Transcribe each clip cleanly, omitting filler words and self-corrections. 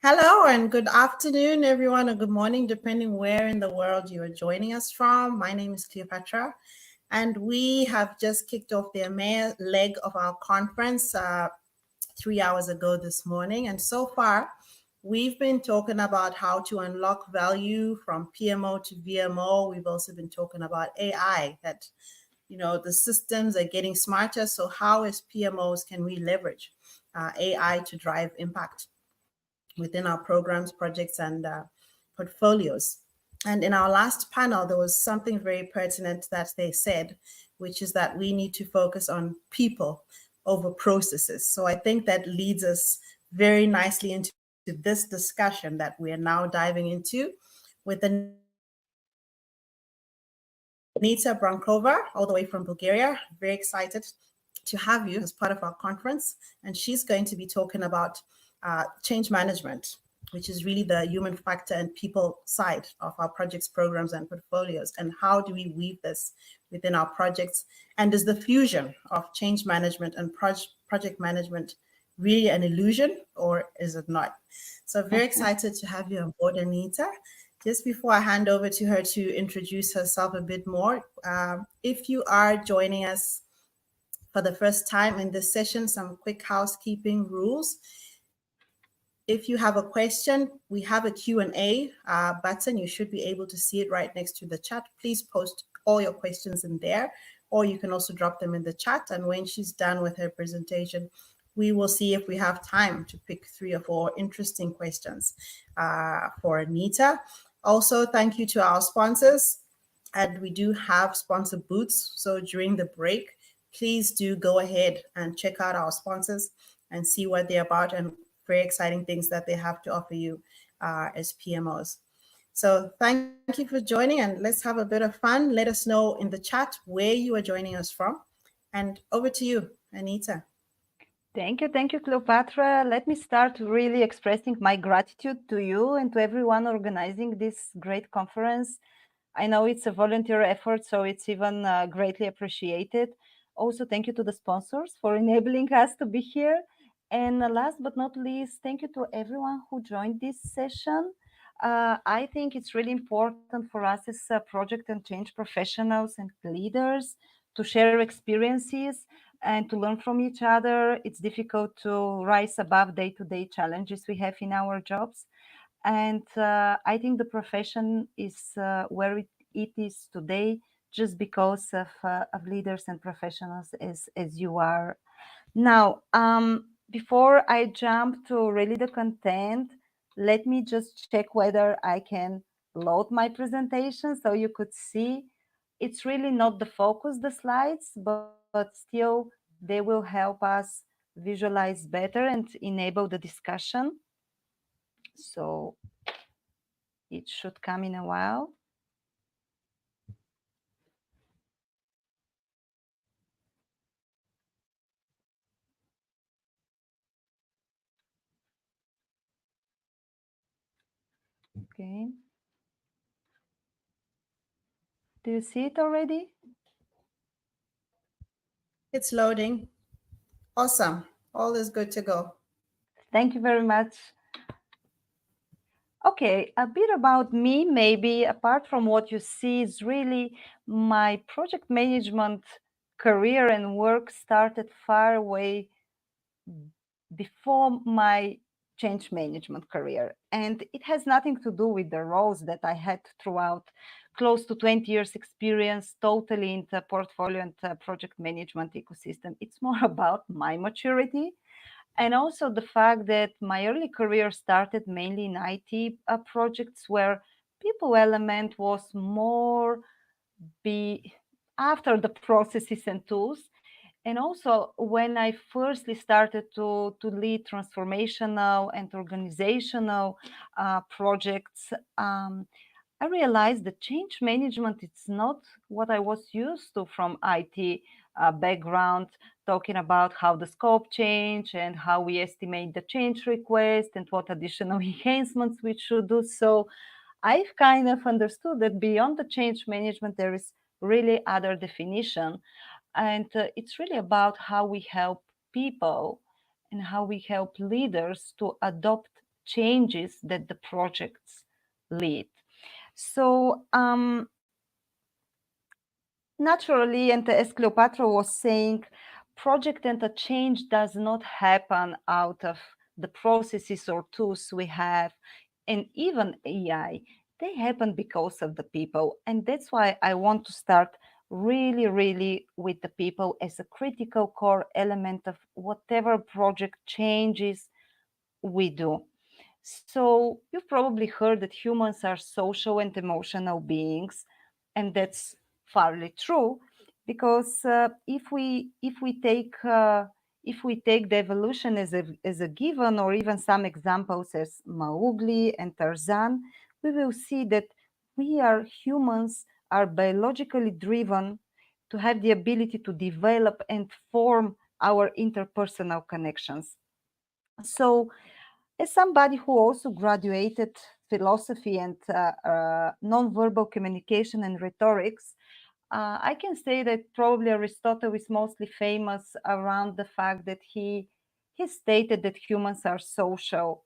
Hello and good afternoon, everyone, or good morning, depending where in the world you are joining us from. My name is Cleopatra, and we have just kicked off the EMEA leg of our conference 3 hours ago this morning. And so far, we've been talking about how to unlock value from PMO to VMO. We've also been talking about AI, that the systems are getting smarter. So how as PMOs can we leverage AI to drive impact within our programs, projects, and portfolios? And in our last panel, there was something very pertinent that they said, which is that we need to focus on people over processes. So I think that leads us very nicely into this discussion that we are now diving into with Anita Brankova, all the way from Bulgaria. Very excited to have you as part of our conference. And she's going to be talking about change management, which is really the human factor and people side of our projects, programs, and portfolios. And how do we weave this within our projects? And is the fusion of change management and project management really an illusion, or is it not? So very excited to have you on board, Anita. Just before I hand over to her to introduce herself a bit more, if you are joining us for the first time in this session, some quick housekeeping rules. If you have a question, we have a Q&A button. You should be able to see it right next to the chat. Please post all your questions in there, or you can also drop them in the chat. And when she's done with her presentation, we will see if we have time to pick 3 or 4 interesting questions for Anita. Also, thank you to our sponsors. And we do have sponsor booths. So during the break, please do go ahead and check out our sponsors and see what they're about and very exciting things that they have to offer you as PMOs. So thank you for joining, and let's have a bit of fun. Let us know in the chat where you are joining us from. And over to you, Anita. Thank you, Cleopatra. Let me start really expressing my gratitude to you and to everyone organizing this great conference. I know it's a volunteer effort, so it's even greatly appreciated. Also, thank you to the sponsors for enabling us to be here. And last but not least, thank you to everyone who joined this session. I think it's really important for us as project and change professionals and leaders to share experiences and to learn from each other. It's difficult to rise above day-to-day challenges we have in our jobs. And I think the profession is where it is today just because of leaders and professionals as you are. Now, before I jump to really the content, let me just check whether I can load my presentation so you could see. It's really not the focus, the slides, but still they will help us visualize better and enable the discussion. So it should come in a while. Okay. Do you see it already? It's loading. Awesome. All is good to go. Thank you very much. Okay, a bit about me, maybe apart from what you see is really my project management career and work started far away before my change management career. And it has nothing to do with the roles that I had throughout close to 20 years experience, totally in the portfolio and project management ecosystem. It's more about my maturity. And also the fact that my early career started mainly in IT projects where people element was more be after the processes and tools. And also when I firstly started to lead transformational and organizational projects, I realized that change management, it's not what I was used to from IT background, talking about how the scope change and how we estimate the change request and what additional enhancements we should do. So I've kind of understood that beyond the change management, there is really other definition. And it's really about how we help people and how we help leaders to adopt changes that the projects lead. So naturally, and as Cleopatra was saying, project and a change does not happen out of the processes or tools we have, and even AI. They happen because of the people. And that's why I want to start really with the people as a critical core element of whatever project changes we do. So you've probably heard that humans are social and emotional beings, and that's fairly true because if we take the evolution as a given, or even some examples as Mowgli and Tarzan, we will see that we are humans are biologically driven to have the ability to develop and form our interpersonal connections. So as somebody who also graduated philosophy and nonverbal communication and rhetorics, I can say that probably Aristotle is mostly famous around the fact that he stated that humans are social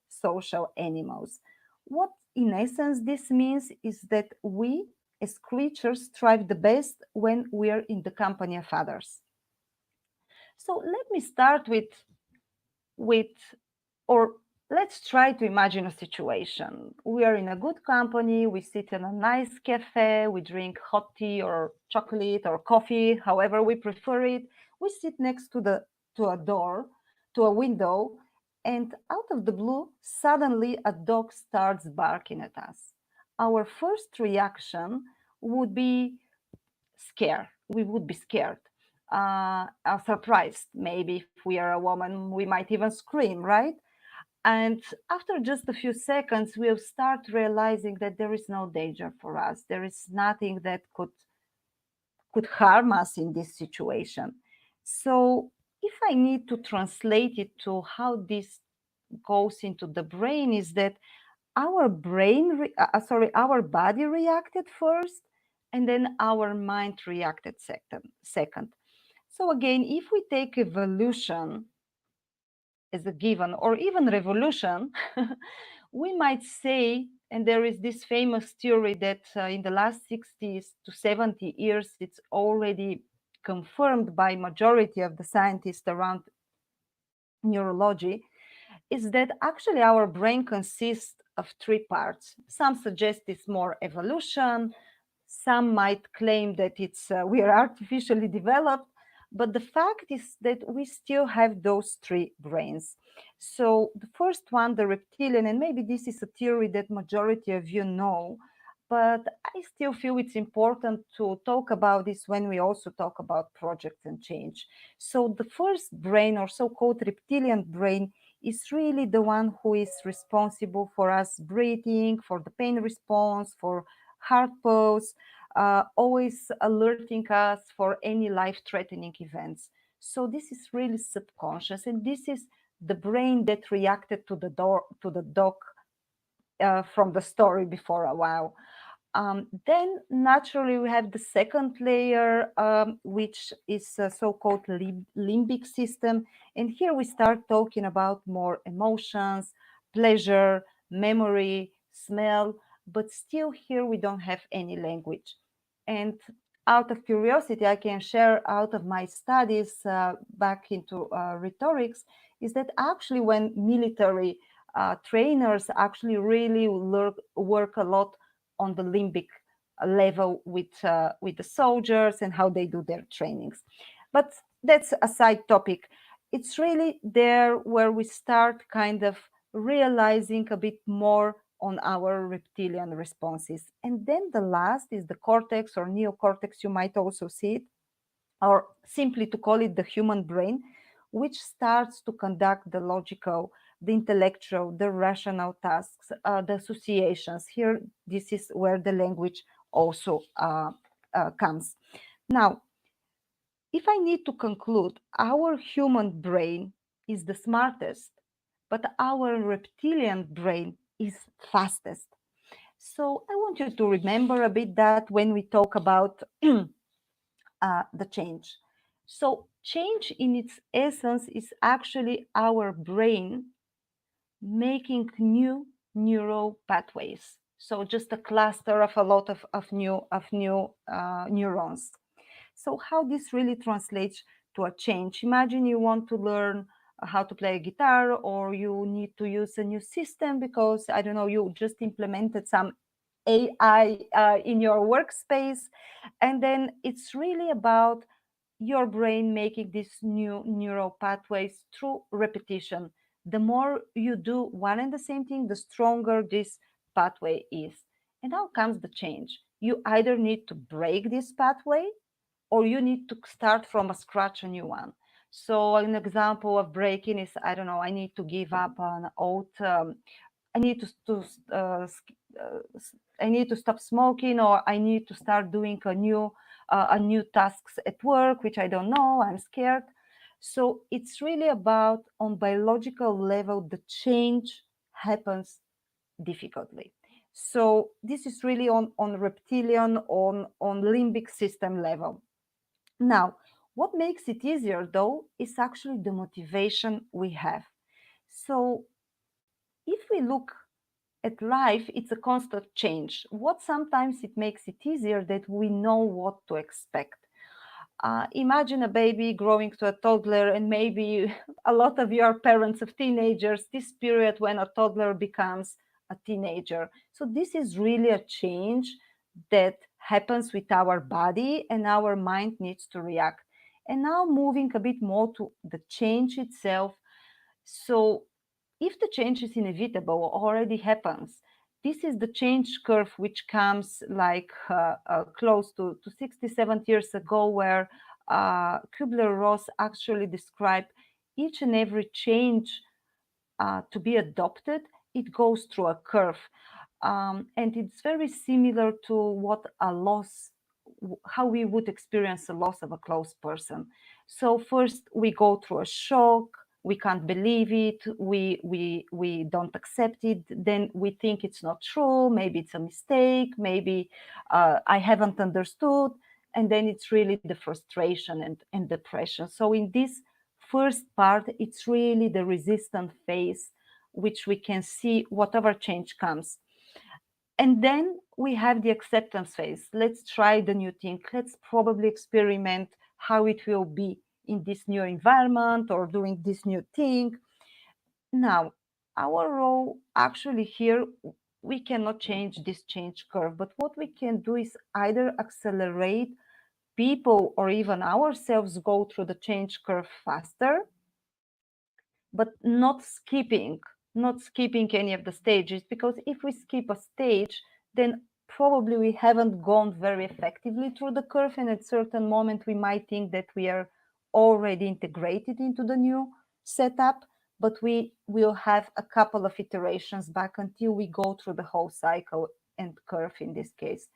animals. What in essence this means is that we as creatures thrive the best when we are in the company of others. So let me start with or let's try to imagine a situation. We are in a good company, we sit in a nice cafe, we drink hot tea or chocolate or coffee, however we prefer it. We sit next to a door, to a window, and out of the blue, suddenly a dog starts barking at us. Our first reaction would be scared. We would be scared. Surprised. Maybe if we are a woman, we might even scream, right? And after just a few seconds, we'll start realizing that there is no danger for us. There is nothing that could harm us in this situation. So if I need to translate it to how this goes into the brain, is that our body reacted first, and then our mind reacted second. So again, if we take evolution as a given, or even revolution, we might say, and there is this famous theory that in the last 60 to 70 years, it's already confirmed by majority of the scientists around neurology, is that actually our brain consists of three parts. Some suggest it's more evolution, some might claim that it's we are artificially developed, but the fact is that we still have those three brains. So the first one, the reptilian, and maybe this is a theory that majority of you know, but I still feel it's important to talk about this when we also talk about projects and change. So the first brain, or so-called reptilian brain, is really the one who is responsible for us breathing, for the pain response, for heart pulse, always alerting us for any life-threatening events. So this is really subconscious, and this is the brain that reacted to the dog from the story before a while. Then naturally we have the second layer, which is a so-called limbic system. And here we start talking about more emotions, pleasure, memory, smell, but still here we don't have any language. And out of curiosity, I can share out of my studies back into rhetorics, is that actually when military trainers actually really work a lot on the limbic level with the soldiers and how they do their trainings. But that's a side topic. It's really there where we start kind of realizing a bit more on our reptilian responses. And then the last is the cortex or neocortex, you might also see it, or simply to call it the human brain, which starts to conduct the logical, the intellectual, the rational tasks, the associations. Here, this is where the language also comes. Now, if I need to conclude, our human brain is the smartest, but our reptilian brain is fastest. So I want you to remember a bit that when we talk about the change. So change in its essence is actually our brain making new neural pathways. So just a cluster of a lot of new neurons. So how this really translates to a change? Imagine you want to learn how to play a guitar, or you need to use a new system because, I don't know, you just implemented some AI in your workspace. And then it's really about your brain making these new neural pathways through repetition. The more you do one and the same thing, the stronger this pathway is. And now comes the change. You either need to break this pathway, or you need to start from a scratch a new one. So an example of breaking is, I don't know, I need to give up an old I need I need to stop smoking, or I need to start doing a new tasks at work, which I don't know, I'm scared. So it's really about, on biological level, the change happens difficultly. So this is really on reptilian, on limbic system level. Now, what makes it easier though is actually the motivation we have. So if we look at life, it's a constant change. What sometimes it makes it easier that we know what to expect. Imagine a baby growing to a toddler, and maybe a lot of you are parents of teenagers, this period when a toddler becomes a teenager. So this is really a change that happens with our body, and our mind needs to react. And now moving a bit more to the change itself. So if the change is inevitable, already happens, this is the change curve which comes like close to 67 years ago, where Kubler-Ross actually described each and every change to be adopted. It goes through a curve. And it's very similar to what a loss, how we would experience the loss of a close person. So first we go through a shock, we can't believe it, we don't accept it, then we think it's not true, maybe it's a mistake, maybe I haven't understood, and then it's really the frustration and depression. So in this first part, it's really the resistant phase, which we can see whatever change comes. And then we have the acceptance phase. Let's try the new thing. Let's probably experiment how it will be in this new environment or doing this new thing. Now, our role actually here, we cannot change this change curve, but what we can do is either accelerate people or even ourselves go through the change curve faster, but not skipping any of the stages, because if we skip a stage, then probably we haven't gone very effectively through the curve, and at a certain moment we might think that we are already integrated into the new setup, but we will have a couple of iterations back until we go through the whole cycle and curve in this case.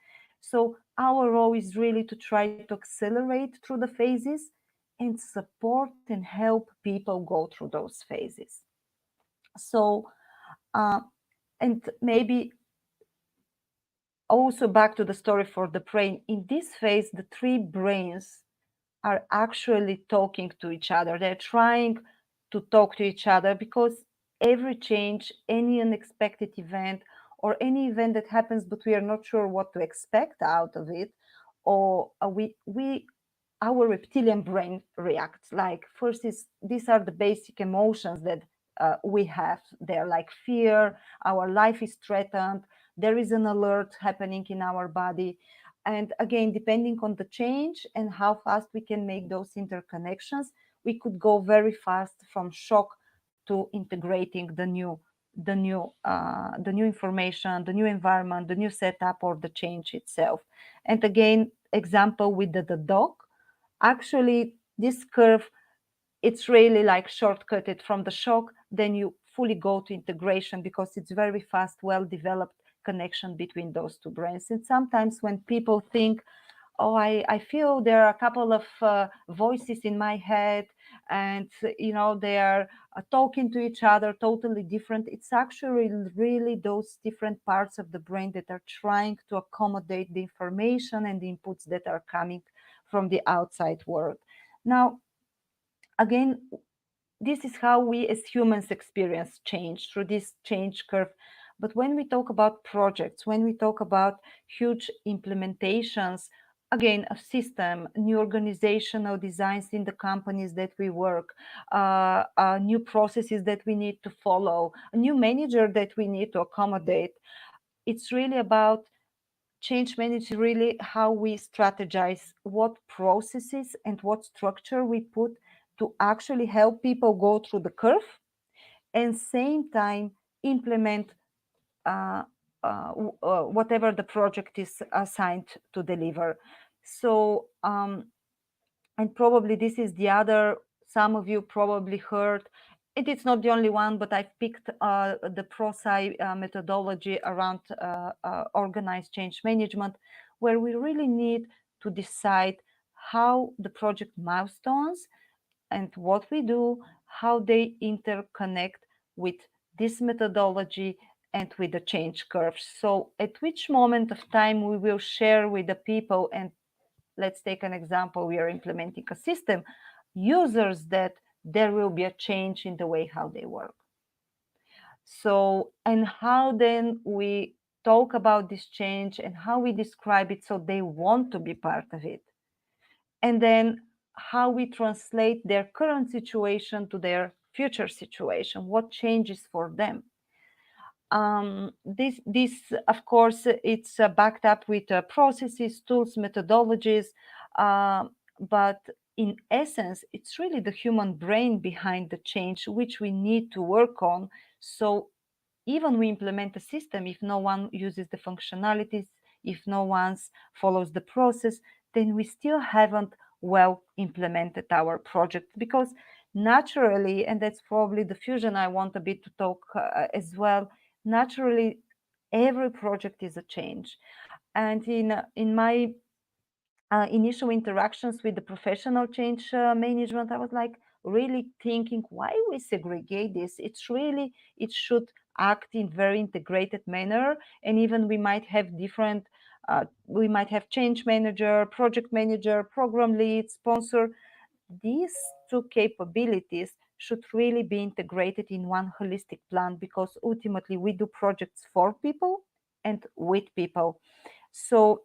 So our role is really to try to accelerate through the phases and support and help people go through those phases. So, and maybe also back to the story for the brain. In this phase, the three brains are actually talking to each other. They're trying to talk to each other, because every change, any unexpected event, or any event that happens, but we are not sure what to expect out of it, or our reptilian brain reacts. Like, first is, these are the basic emotions that we have. They're like fear, our life is threatened, there is an alert happening in our body. And again, depending on the change and how fast we can make those interconnections, we could go very fast from shock to integrating the new information, the new environment, the new setup, or the change itself. And again, example with the dog. Actually, this curve, it's really like shortcutted from the shock, then you fully go to integration, because it's very fast, well developed connection between those two brains. And sometimes when people think, oh, I feel there are a couple of voices in my head, and they are talking to each other totally different, it's actually really those different parts of the brain that are trying to accommodate the information and the inputs that are coming from the outside world. Now, again, this is how we as humans experience change, through this change curve. But when we talk about projects, when we talk about huge implementations, again, a system, new organizational designs in the companies that we work, new processes that we need to follow, a new manager that we need to accommodate, it's really about change management, really how we strategize, what processes and what structure we put to actually help people go through the curve, and same time implement whatever the project is assigned to deliver. So and probably this is the other, some of you probably heard, and it's not the only one, but I've picked the ProSci methodology around organized change management, where we really need to decide how the project milestones and what we do, how they interconnect with this methodology and with the change curves. So at which moment of time we will share with the people, and let's take an example, we are implementing a system, users, that there will be a change in the way how they work. So, and how then we talk about this change and how we describe it so they want to be part of it. And then how we translate their current situation to their future situation, what changes for them. This, of course, it's backed up with processes, tools, methodologies, but in essence, it's really the human brain behind the change which we need to work on. So even we implement a system, if no one uses the functionalities, if no one follows the process, then we still haven't well implemented our project, because naturally, and that's probably the fusion I want a bit to talk as well, naturally every project is a change. And in my initial interactions with the professional change management, I was like really thinking, why we segregate this? It's really, it should act in very integrated manner, and even we might have different we might have change manager, project manager, program lead, sponsor. These two capabilities should really be integrated in one holistic plan, because ultimately we do projects for people and with people. So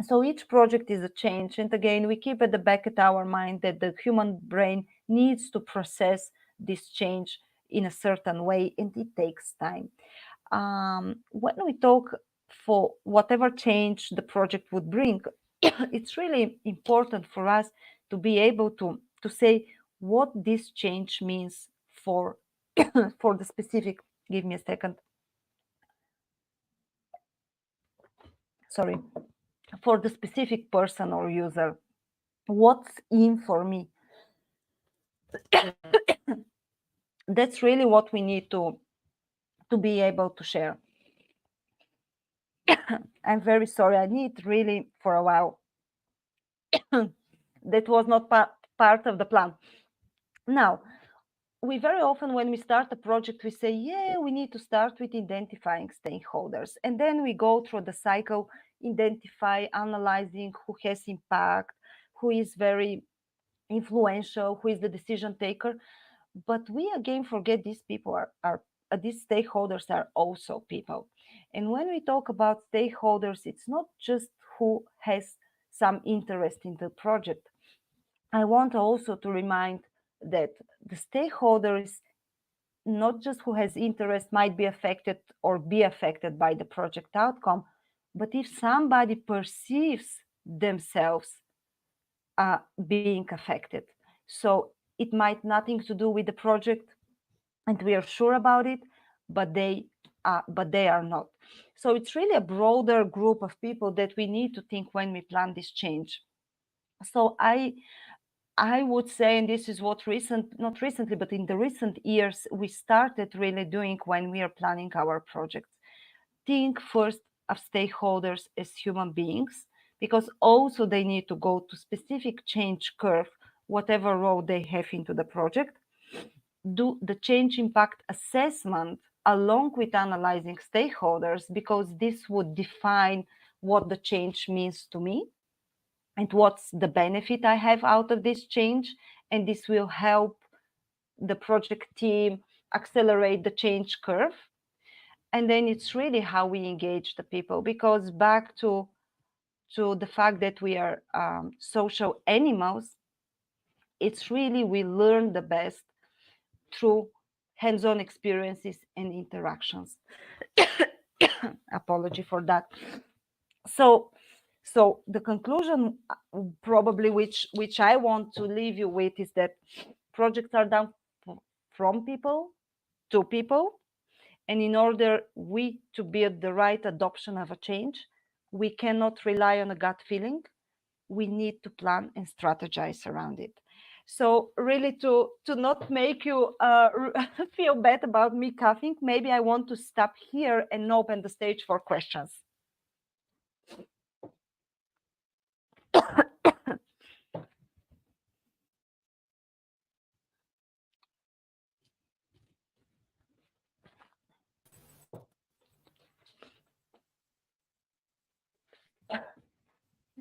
so each project is a change, and again we keep at the back of our mind that the human brain needs to process this change in a certain way, and it takes time. When we talk for whatever change the project would bring, it's really important for us to be able to say what this change means for for the specific, give me a second, sorry, for the specific person or user. What's in for me? That's really what we need to be able to share. I'm very sorry, I need really for a while. That was not part of the plan. Now, we very often, when we start a project, we say, yeah, we need to start with identifying stakeholders. And then we go through the cycle, identify, analyzing who has impact, who is very influential, who is the decision taker. But we again forget these people are these stakeholders are also people. And when we talk about stakeholders, it's not just who has some interest in the project. I want also to remind that the stakeholders, not just who has interest, might be affected or be affected by the project outcome, but if somebody perceives themselves being affected. So it might nothing to do with the project, and we are sure about it, but they are not. So it's really a broader group of people that we need to think when we plan this change. So I would say, and this is what not recently, but in the recent years, we started really doing when we are planning our projects. Think first of stakeholders as human beings, because also they need to go to specific change curve, whatever role they have into the project. Do the change impact assessment along with analyzing stakeholders, because this would define what the change means to me and what's the benefit I have out of this change. And this will help the project team accelerate the change curve. And then it's really how we engage the people, because back to the fact that we are social animals, it's really we learn the best through hands-on experiences and interactions. Apology for that. So the conclusion probably which I want to leave you with is that projects are done from people to people. And in order we to build the right adoption of a change, we cannot rely on a gut feeling. We need to plan and strategize around it. So really to not make you feel bad about me coughing, maybe I want to stop here and open the stage for questions.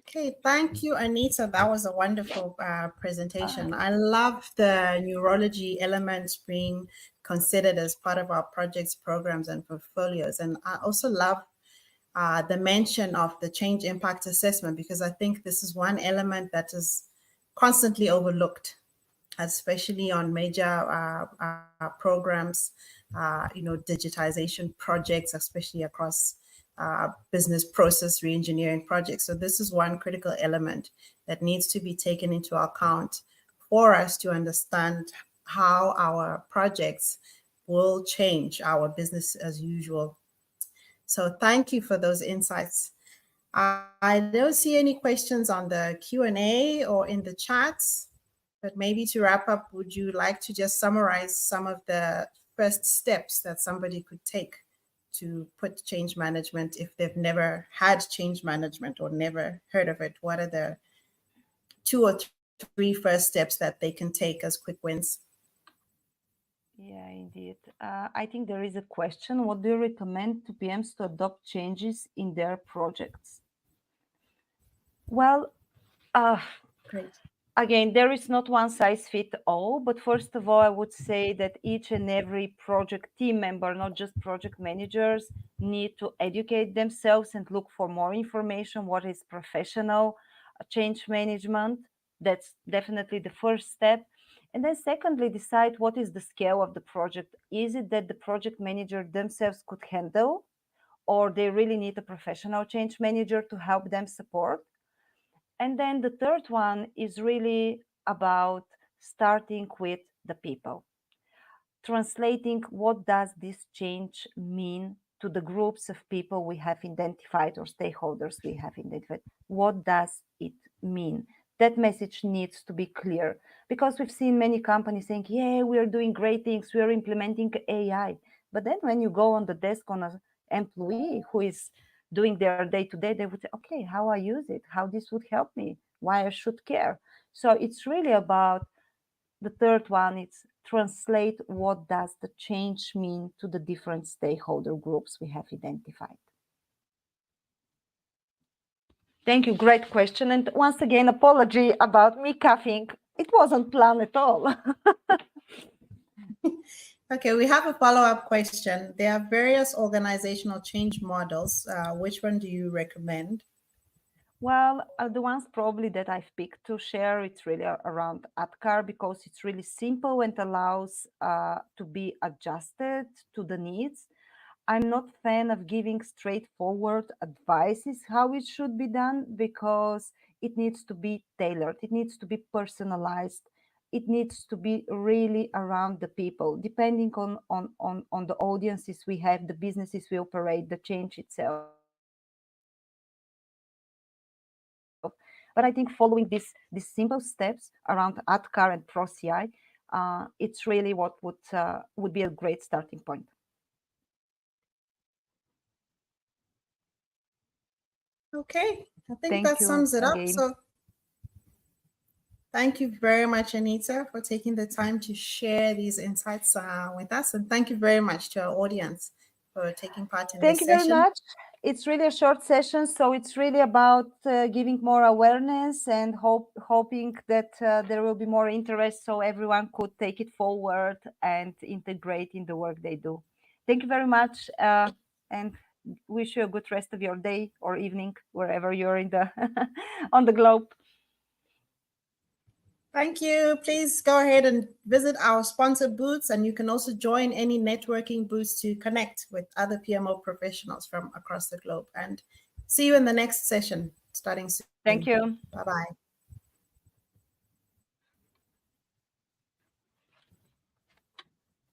Okay, thank you, Anita. That was a wonderful presentation. I love the neurology elements being considered as part of our projects, programs, and portfolios. And I also love the mention of the change impact assessment, because I think this is one element that is constantly overlooked, especially on major programs, digitization projects, especially across business process reengineering projects. So this is one critical element that needs to be taken into account for us to understand how our projects will change our business as usual. So thank you for those insights. I don't see any questions on the Q&A or in the chats, but maybe to wrap up, would you like to just summarize some of the first steps that somebody could take to put change management if they've never had change management or never heard of it? What are the 2 or 3 first steps that they can take as quick wins? Yeah, indeed. I think there is a question. What do you recommend to PMs to adopt changes in their projects? Well, Great. Again, there is not one size fit all, but first of all, I would say that each and every project team member, not just project managers, need to educate themselves and look for more information. What is professional change management? That's definitely the first step. And then secondly, decide what is the scale of the project. Is it that the project manager themselves could handle, or they really need a professional change manager to help them support? And then the third one is really about starting with the people. Translating what does this change mean to the groups of people we have identified or stakeholders we have identified. What does it mean? That message needs to be clear, because we've seen many companies saying, yeah, we are doing great things, we are implementing AI. But then when you go on the desk on an employee who is doing their day-to-day, they would say, okay, how I use it, how this would help me, why I should care. So it's really about the third one. It's translate what does the change mean to the different stakeholder groups we have identified. Thank you, great question. And once again, apology about me coughing. It wasn't planned at all. Okay, we have a follow-up question. There are various organizational change models. Which one do you recommend? Well, the ones probably that I've picked to share, it's really around ADKAR, because it's really simple and allows to be adjusted to the needs. I'm not a fan of giving straightforward advices how it should be done, because it needs to be tailored. It needs to be personalized. It needs to be really around the people, depending on the audiences we have, the businesses we operate, the change itself. But I think following these simple steps around ADKAR and ProCI, it's really what would be a great starting point. Okay, I think that sums it up. So thank you very much, Anita, for taking the time to share these insights with us. And thank you very much to our audience for taking part in Thank this you session. very much. It's really a short session, so it's really about giving more awareness and hoping that there will be more interest so everyone could take it forward and integrate in the work they do. Thank you very much, and wish you a good rest of your day or evening, wherever you're in the on the globe. Thank you. Please go ahead and visit our sponsored booths, and you can also join any networking booths to connect with other PMO professionals from across the globe. And see you in the next session starting soon. Thank you. Bye-bye.